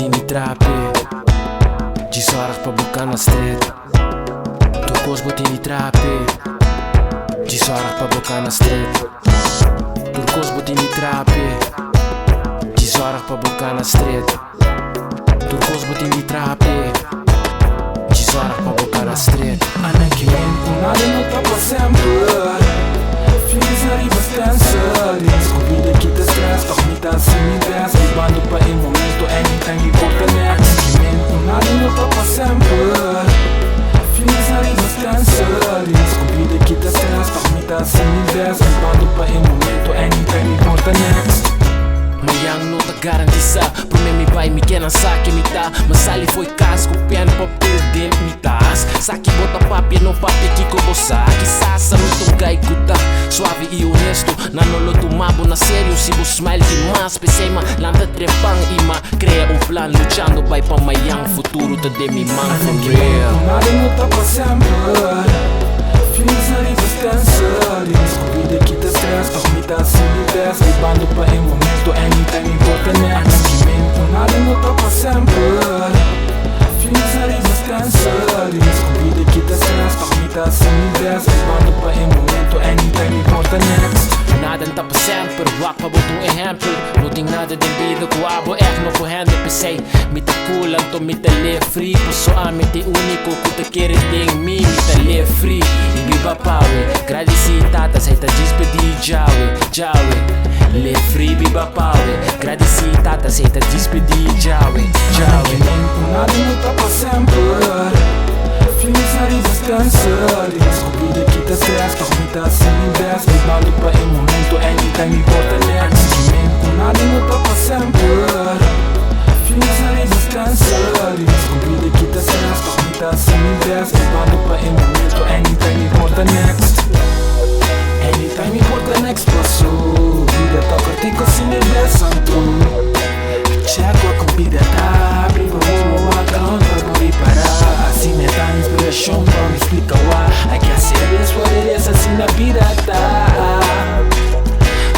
botini trape 10 horas pra buscar na street. Turcos botini trape 10 horas pra buscar na street. Turcos botini trape 10 horas pra buscar na street. Turcos botini trape 10 horas pra buscar na street. Ana que nada não tá pra sempre. Feliz arriba descansa. Descobri que te stress, toch niet als je niet best. Ribando pa in momento anytime importa next. Nada não tá pra sempre. Feliz arriba descansa. Descobri que te stress, toch niet als je niet best. Ribando pa in momento anytime importa next. Mayang não tá garantissa. Por mim me vai me quer saque me tá. Mas ali foi casco, piano papel de me tas. Saque bota papi, não papi que com você. Que sassa me tom gai kuta. Suave e honesto, na nolo tomabo na sério. Se vos smile que mais pensei ma landa trepang ima. Cria plan luchando vai pa mayang futuro te de mi man for real. Nada não tá pra sempre. Feliz arriba descansa. Descobri que te stress, toch niet als je niet best. Ribando pa in momento anytime importa next. Nada não tá pra sempre. Feliz arriba descansa. Descobri que te stress, toch niet als je niet best. Ribando pa in momento anytime importa next. Nada não tá pra sempre, wak pa boto exemplo. Não tem nada de vida com abo, echt não correndo pensei. Me tá cool, então me tá live free. Passo a me te único, que te queres de mim. Me tá live free, e viva pawe. Agradeci tata, sei tá despedir, jawe. Live free, viva pawe. Agradeci tata, sei tá despedir, jawe. Nada não tá pra sempre. Feliz arriba descansa. Descobri que te stress, toch niet als je niet best. Ribando pa in momento anytime importa next. Nada não tá pra sempre. Feliz arriba descansa. Descobri que te stress, toch niet als je niet best. Ribando pa in momento anytime importa next. Anytime importa next passou. Vida toca tico sin el besanto. Check a comida tá. Priva o account pra não ir parar. Assim me dá inspiração pra me explicar why. I can't say this what it is, assim na vida tá.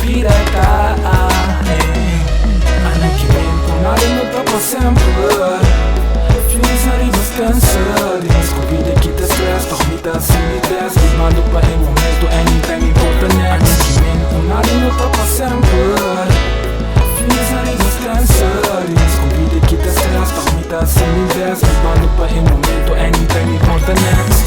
Vida tá. Ano que vem com nada não tá pra sempre. Feliz arriba descansa. Descobri que te stress, toch niet als je niet best. Ribando pa in momento anytime importa next. Ano que vem com nada não tá pra sempre. Feliz arriba descansa. Descobri que te stress, toch niet als je niet best. Ribando pa in momento anytime importa next.